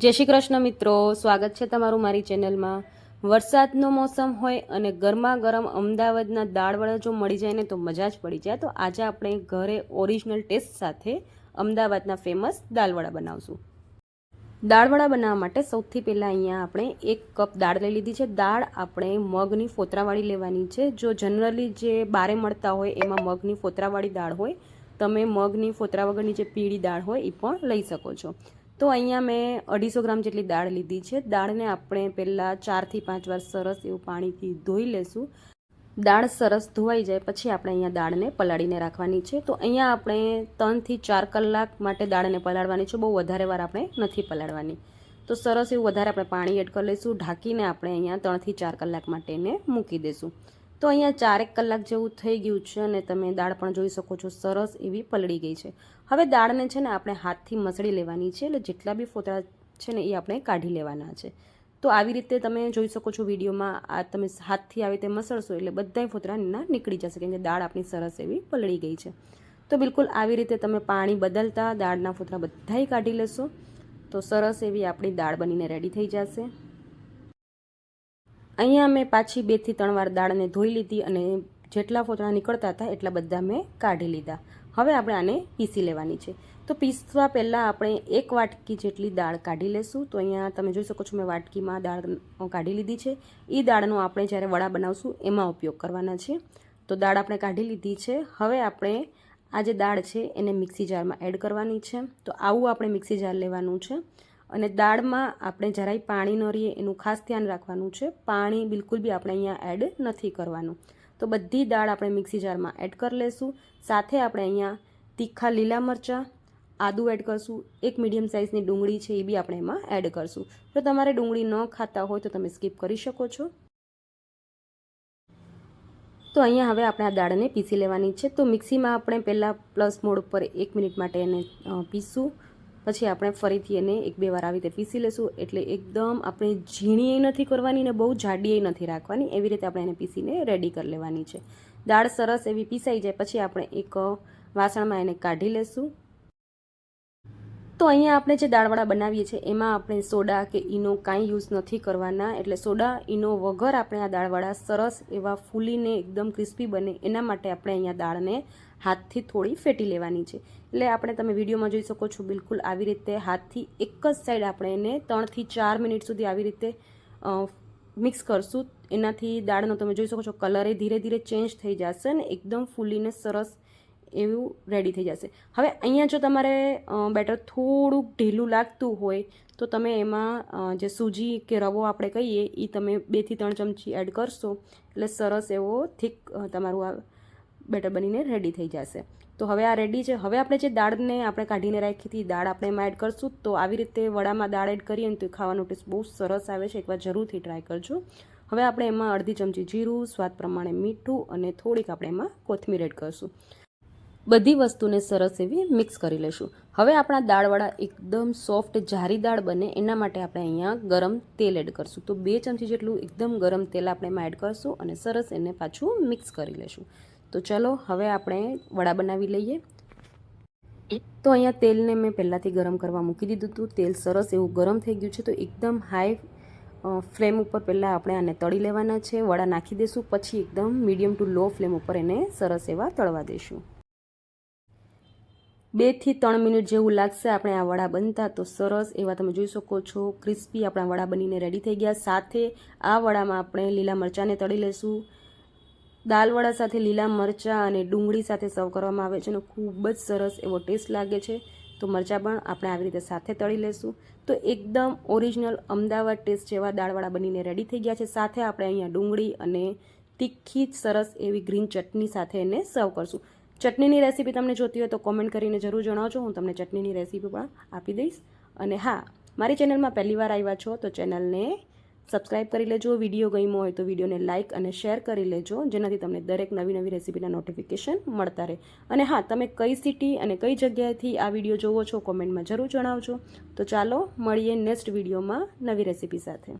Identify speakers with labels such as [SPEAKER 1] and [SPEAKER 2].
[SPEAKER 1] જય શ્રી કૃષ્ણ મિત્રો, સ્વાગત છે તમારું મારી ચેનલમાં। વરસાદનો મોસમ હોય અને ગરમા ગરમ અમદાવાદના દાળવડા જો મળી જાય ને તો મજા જ પડી જાય। તો આજે આપણે ઘરે ઓરિજિનલ ટેસ્ટ સાથે અમદાવાદના ફેમસ દાળવડા બનાવશું। દાળવડા બનાવવા માટે સૌથી પહેલાં અહીંયા આપણે 1 કપ દાળ લઈ લીધી છે। દાળ આપણે મગની ફોતરાવાળી લેવાની છે। જો જનરલી જે બારે મળતા હોય એમાં મગની ફોતરાવાળી દાળ હોય, તમે મગની ફોતરા વગરની જે પીળી દાળ હોય એ પણ લઈ શકો છો। તો અહીંયા મેં 250 ગ્રામ જેટલી દાળ લીધી છે। દાળને આપણે પહેલાં 4 થી 5 વાર સરસ એવું પાણીથી ધોઈ લેશું। દાળ સરસ ધોવાઈ જાય પછી આપણે અહીંયા દાળને પલાળીને રાખવાની છે। તો અહીંયા આપણે 3 થી 4 કલાક માટે દાળને પલાળવાની છે, બહુ વધારે વાર આપણે નથી પલાળવાની। તો સરસ એવું વધારે આપણે પાણી એડ કરી લઈશું। ઢાંકીને આપણે અહીંયા 3 થી 4 કલાક માટે એને મૂકી દઈશું। તો અહીંયા 4 કલાક જેવું થઈ ગયું છે અને તમે દાળ પણ જોઈ શકો છો સરસ એવી પલળી ગઈ છે। હવે દાળને છે ને આપણે હાથથી મસળી લેવાની છે, એટલે જેટલા બી ફોતરા છે ને એ આપણે કાઢી લેવાના છે। તો આવી રીતે તમે જોઈ શકો છો વિડીયોમાં, આ તમે હાથથી આવી રીતે મસળશો એટલે બધાય ફોતરા નીકળી જશે, કેમ કે દાળ આપણી સરસ એવી પલળી ગઈ છે। તો બિલકુલ આવી રીતે તમે પાણી બદલતા દાળના ફોતરા બધાય કાઢી લેશો તો સરસ એવી આપણી દાળ બનીને રેડી થઈ જશે। અહીંયા મેં પાછી 2 થી 3 વાર દાળને ધોઈ લીધી અને જેટલા ફોતરા નીકળતા હતા એટલા બધા મેં કાઢી લીધા। હવે આપણે આને પીસી લેવાની છે। તો પીસવા પહેલાં આપણે 1 વાટકી જેટલી દાળ કાઢી લેશું। તો અહીંયા તમે જોઈ શકો છો મેં વાટકીમાં દાળ કાઢી લીધી છે। એ દાળનો આપણે જ્યારે વડા બનાવશું એમાં ઉપયોગ કરવાના છે। તો દાળ આપણે કાઢી લીધી છે। હવે આપણે આ જે દાળ છે એને મિક્સી જારમાં એડ કરવાની છે। તો આવું આપણે મિક્સી જાર લેવાનું છે અને દાળમાં આપણે જરાય પાણી ન રહીએ એનું ખાસ ધ્યાન રાખવાનું છે। પાણી બિલકુલ બી આપણે અહીંયા એડ નથી કરવાનું। તો બધી દાળ આપણે મિક્સી જારમાં એડ કરી લઈશું। સાથે આપણે અહીંયા તીખા લીલા મરચાં, આદું એડ કરશું, 1 મીડિયમ સાઇઝની ડુંગળી છે એ બી આપણે એમાં એડ કરશું। જો તમારે ડુંગળી ન ખાતા હોય તો તમે સ્કીપ કરી શકો છો। તો અહીંયા હવે આપણે આ દાળને પીસી લેવાની છે। તો મિક્સીમાં આપણે પહેલાં પ્લસ મોડ ઉપર 1 મિનિટ માટે એને પીસું, પછી આપણે ફરીથી એને 1-2 વાર આવી રીતે પીસી લેશું। એટલે એકદમ આપણે ઝીણી નથી કરવાની ને બહુ જાડી નથી રાખવાની, એવી રીતે આપણે એને પીસીને રેડી કરી લેવાની છે। દાળ સરસ એવી પીસાઈ જાય પછી આપણે એક વાસણમાં એને કાઢી લેશું। તો અહીંયા આપણે જે દાળવડા બનાવીએ છીએ એમાં આપણે સોડા કે ઈનો કાંઈ યુઝ નથી કરવાના, એટલે સોડા ઈનો વગર આપણે આ દાળવડા સરસ એવા ફૂલીને એકદમ ક્રિસ્પી બને એના માટે આપણે અહીંયા દાળને હાથથી થોડી ફેટી લેવાની છે। એટલે આપણે તમે વિડીયોમાં જોઈ શકો છો બિલકુલ આવી રીતે હાથથી એક જ સાઈડ આપણે એને 3 થી 4 મિનિટ સુધી આવી રીતે મિક્સ કરશું। એનાથી દાળનો તમે જોઈ શકો છો કલર એ ધીરે ધીરે ચેન્જ થઈ જશે અને એકદમ ફૂલીને સરસ એવું રેડી થઈ જશે। હવે અહીંયા જો તમારે બેટર થોડુંક ઢીલું લાગતું હોય તો તમે એમાં જે સૂજી કે રવો આપણે કહીએ એ તમે 2 થી 3 ચમચી એડ કરશો એટલે સરસ એવો થીક તમારું આ બેટર બનીને રેડી થઈ જશે। તો હવે આ રેડી છે। હવે આપણે જે દાળને આપણે કાઢીને રાખી હતી દાળ આપણે એમાં એડ કરશું। તો આવી રીતે વડામાં દાળ એડ કરીએ ને તો ખાવાનો ટેસ્ટ બહુ સરસ આવે છે, એકવાર જરૂરથી ટ્રાય કરજો। હવે આપણે એમાં અડધી ચમચી જીરું, સ્વાદ પ્રમાણે મીઠું અને થોડીક આપણે એમાં કોથમીર એડ કરશું। બધી વસ્તુને સરસ એવી મિક્સ કરી લઈશું। હવે આપણા દાળવડા એકદમ સોફ્ટ જારીદાર બને એના માટે આપણે અહીંયા ગરમ તેલ એડ કરશું। તો 2 ચમચી જેટલું એકદમ ગરમ તેલ આપણે એમાં એડ કરશું અને સરસ એને પાછું મિક્સ કરી લઈશું। તો ચલો હવે આપણે વડા બનાવી લઈએ। તો અહીંયા તેલને મેં પહેલાંથી ગરમ કરવા મૂકી દીધું હતું। તેલ સરસ એવું ગરમ થઈ ગયું છે। તો એકદમ હાઈ ફ્લેમ ઉપર પહેલાં આપણે આને તળી લેવાના છે। વડા નાખી દઈશું, પછી એકદમ મીડિયમ ટુ લો ફ્લેમ ઉપર એને સરસ એવા તળવા દઈશું। 2 થી 3 મિનિટ જેવું લાગશે આપણે આ વડા બનતા। તો સરસ એવા તમે જોઈ શકો છો ક્રિસ્પી આપણા વડા બનીને રેડી થઈ ગયા। સાથે આ વડામાં આપણે લીલા મરચાંને તળી લઈશું। દાળવડા સાથે લીલા મરચાં અને ડુંગળી સાથે સર્વ કરવામાં આવે છે અને ખૂબ જ સરસ એવો ટેસ્ટ લાગે છે। તો મરચાં પણ આપણે આવી રીતે સાથે તળી લઈશું। તો એકદમ ઓરિજિનલ અમદાવાદ ટેસ્ટ જેવા દાળવડા બનીને રેડી થઈ ગયા છે। સાથે આપણે અહીંયા ડુંગળી અને તીખી સરસ એવી ગ્રીન ચટણી સાથે એને સર્વ કરશું। ચટણીની રેસીપી તમને જોતી હોય તો કોમેન્ટ કરીને જરૂર જણાવજો, હું તમને ચટણીની રેસીપી પણ આપી દઈશ। અને હા, મારી ચેનલમાં પહેલી વાર આવ્યા છો તો ચેનલને સબસ્ક્રાઈબ કરી લેજો। વિડીયો ગમ્યો હોય તો વિડીયોને લાઇક અને શેર કરી લેજો, જેનાથી તમને દરેક નવી નવી રેસીપીના નોટિફિકેશન મળતા રહે। અને હા, તમે કઈ સિટી અને કઈ જગ્યાએથી આ વિડીયો જોવો છો કોમેન્ટમાં જરૂર જણાવજો। તો ચાલો મળીએ નેક્સ્ટ વિડીયોમાં નવી રેસીપી સાથે।